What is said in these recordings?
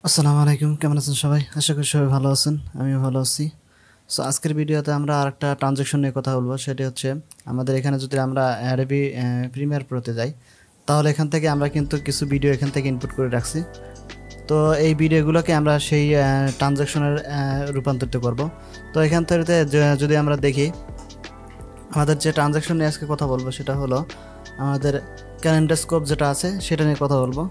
আসসালামু আলাইকুম, কেমন আছেন সবাই? আশা করি সবাই ভালো আছেন, আমিও ভালো আছি। সো আজকের ভিডিওতে আমরা আরেকটা ট্রানজ্যাকশন নিয়ে কথা বলবো। সেটি হচ্ছে আমাদের এখানে যদি আমরা অ্যাডোবি প্রিমিয়ার প্রোতে যাই, তাহলে এখান থেকে আমরা কিন্তু কিছু ভিডিও এখান থেকে ইনপুট করে রাখছি। তো এই ভিডিওগুলোকে আমরা সেই ট্রানজ্যাকশনের রূপান্তরিত করব। তো এখান থেকে যদি আমরা দেখি, আমাদের যে ট্রানজ্যাকশন নিয়ে আজকে কথা বলবো সেটা হলো আমাদের ক্যালেন্ডার স্কোপ যেটা আছে সেটা নিয়ে কথা বলবো।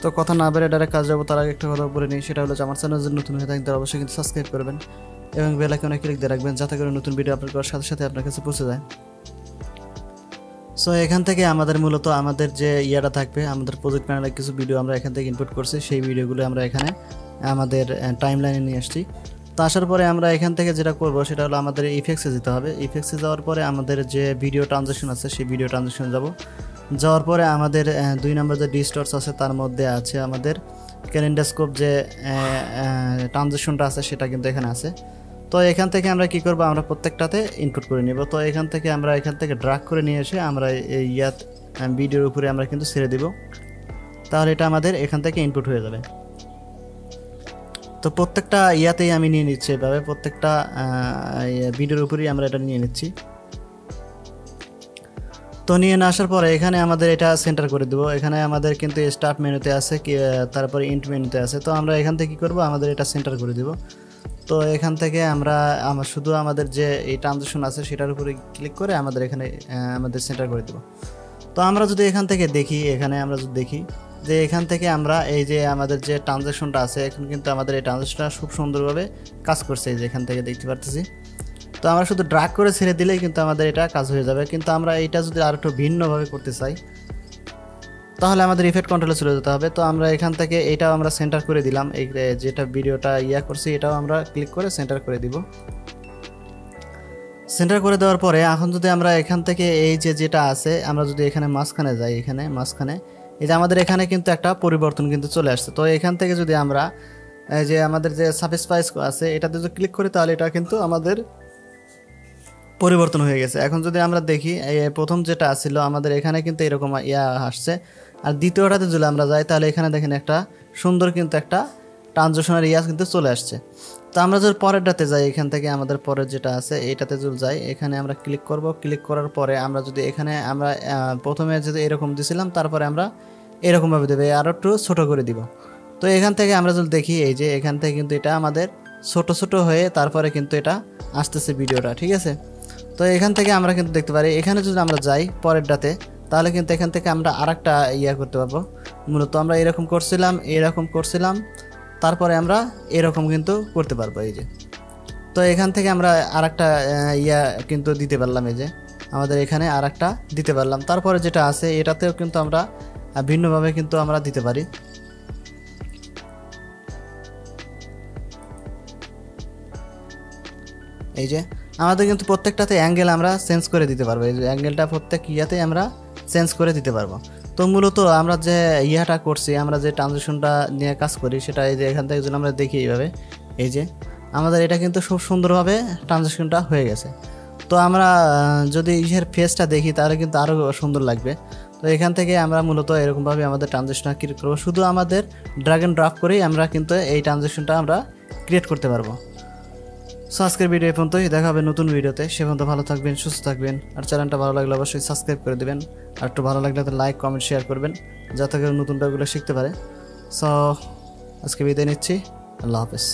তো কথা না বেড়ে ডাইরেক্ট কাজ যাবো, তার আগে একটা কথা বলে নিই, সেটা হলো যে আমার চ্যানেল যদি নতুন হয়ে থাকেন তাহলে অবশ্যই কিন্তু সাবস্ক্রাইব করবেন এবং বেল আইকনে ক্লিক দিয়ে রাখবেন, যাতে করে নতুন ভিডিও আপলোড করার সাথে সাথে আপনার কাছে পৌঁছে যায়। সো এখান থেকে আমাদের মূলত আমাদের যে ইয়াটা থাকবে, আমাদের প্রজেক্ট প্যানেলে কিছু ভিডিও আমরা এখান থেকে ইনপুট করছি, সেই ভিডিওগুলো আমরা এখানে আমাদের টাইম লাইনে নিয়ে আসছি। তো আসার পরে আমরা এখান থেকে যেটা করব সেটা হলো আমাদের ইফেক্টসে যেতে হবে। ইফেক্টসে যাওয়ার পরে আমাদের যে ভিডিও ট্রানজ্যাকশন আছে সেই ভিডিও ট্রানজ্যাকশন যাওয়ার পরে আমাদের 2 নম্বর যে ডিস্টর্স আছে তার মধ্যে আছে আমাদের ক্যালেন্ডার স্কোপ যে ট্রানজ্যাকশনটা আছে সেটা কিন্তু এখানে আছে। তো এখান থেকে আমরা কি করব, আমরা প্রত্যেকটাতে ইনপুট করে নিব। তো এখান থেকে আমরা ড্রাগ করে নিয়ে এসে আমরা এই ভিডিওর উপরে আমরা কিন্তু ছেড়ে দিব, তাহলে এটা আমাদের এখান থেকে ইনপুট হয়ে যাবে। তো প্রত্যেকটা ইয়াতেই আমি নিয়ে নিচ্ছি, এভাবে প্রত্যেকটা ভিডিওর উপরেই আমরা এটা নিয়ে নিচ্ছি। তো নিয়ে না আসার পরে এখানে আমাদের এটা সেন্টার করে দেবো। এখানে আমাদের কিন্তু স্টার্ট মেনুতে আছে, তারপরে ইন্ট মেনুতে আছে। তো আমরা এখান থেকে কী করবো, আমাদের এটা সেন্টার করে দেবো। তো এখান থেকে আমরা শুধু আমাদের যে এই ট্রানজ্যাকশন আছে সেটার উপরে ক্লিক করে আমাদের এখানে আমাদের সেন্টার করে দেবো। তো আমরা যদি এখান থেকে দেখি, এখানে আমরা যদি দেখি যে এখান থেকে আমরা এই যে আমাদের যে ট্রানজ্যাকশনটা আছে, এখন কিন্তু আমাদের এই ট্রানজ্যাকশনটা খুব সুন্দরভাবে কাজ করছে, এই যে এখান থেকে দেখতে পারতেছি। তো আমরা শুধু ড্রাগ করে ছেড়ে দিলেই কিন্তু আমাদের এটা কাজ হয়ে যাবে। কিন্তু আমরা এটা যদি আর একটু ভিন্নভাবে করতে চাই, তাহলে আমাদের ইফেক্ট কন্ট্রোলে চলে যেতে হবে। তো আমরা এখান থেকে এটাও আমরা সেন্টার করে দিলাম, এই যেটা ভিডিওটা করছি এটাও আমরা ক্লিক করে সেন্টার করে দিব। সেন্টার করে দেওয়ার পরে এখন যদি আমরা এখান থেকে এই যেটা আছে, আমরা যদি এখানে মাঝখানে যাই, এখানে মাঝখানে এই যে আমাদের এখানে কিন্তু একটা পরিবর্তন কিন্তু চলে আসছে। তো এখান থেকে যদি আমরা এই যে আমাদের যে সাবস্ক্রাইব আছে এটাতে যদি ক্লিক করি, তাহলে এটা কিন্তু আমাদের পরিবর্তন হয়ে গেছে। এখন যদি আমরা দেখি, প্রথম যেটা আসছিল আমাদের এখানে কিন্তু এরকম আসছে, আর দ্বিতীয়টাতে যদি আমরা যাই তাহলে এখানে দেখেন একটা সুন্দর কিন্তু একটা ট্রানজ্যাকশনের কিন্তু চলে আসছে। তো আমরা যদি পরেরটাতে যাই, এখান থেকে আমাদের পরের যেটা আছে এটাতে যদি যাই, এখানে আমরা ক্লিক করব। ক্লিক করার পরে আমরা যদি এখানে আমরা প্রথমে যদি এরকম দিছিলাম, তারপরে আমরা এরকমভাবে দেবে আরও একটু ছোটো করে দিব। তো এখান থেকে আমরা যদি দেখি, এই যে এখান থেকে কিন্তু এটা আমাদের ছোট হয়ে তারপরে কিন্তু এটা আসতেছে ভিডিওটা, ঠিক আছে। তো এখান থেকে আমরা কিন্তু দেখতে পারি, এখানে যদি আমরা যাই পরেরটাতে, তাহলে কিন্তু এখান থেকে আমরা আরেকটা করতে পারবো। মূলত আমরা এরকম করছিলাম, তারপরে আমরা এরকম কিন্তু করতে পারবো, এই যে। তো এখান থেকে আমরা আরেকটা কিন্তু দিতে পারলাম, এই যে আমাদের এখানে আরেকটা দিতে পারলাম। তারপরে যেটা আছে এটাতেও কিন্তু আমরা ভিন্নভাবে কিন্তু আমরা দিতে পারি। এই যে আমাদের কিন্তু প্রত্যেকটাতে অ্যাঙ্গেল আমরা চেঞ্জ করে দিতে পারবো, এই যে অ্যাঙ্গেলটা প্রত্যেক আমরা চেঞ্জ করে দিতে পারবো। তো মূলত আমরা যে করছি, আমরা যে ট্রানজ্যাকশনটা নিয়ে কাজ করি, সেটা এই যে এখান থেকে যদি আমরা দেখি এইভাবে, এই যে আমাদের এটা কিন্তু খুব সুন্দরভাবে ট্রানজ্যাকশনটা হয়ে গেছে। তো আমরা যদি ফেসটা দেখি তাহলে কিন্তু আরও সুন্দর লাগবে। তো এখান থেকে আমরা মূলত এরকমভাবে আমাদের ট্রানজ্যাকশনটা ক্রিয়েট করবো। শুধু আমাদের ড্র্যাগ এন্ড ড্রপ করেই আমরা কিন্তু এই ট্রানজ্যাকশনটা আমরা ক্রিয়েট করতে পারবো। সো আজকের ভিডিও এই পর্যন্তই, দেখা হবে নতুন ভিডিওতে। সে পর্যন্ত ভালো থাকবেন, সুস্থ থাকবেন, আর চ্যানেলটা ভালো লাগলে অবশ্যই সাবস্ক্রাইব করে দেবেন, আর একটু ভালো লাগলে তো লাইক কমেন্ট শেয়ার করবেন, যাতে করে নতুন টপিকগুলো শিখতে পারে। সো আজকে বিদায় নিচ্ছি, আল্লাহ হাফেজ।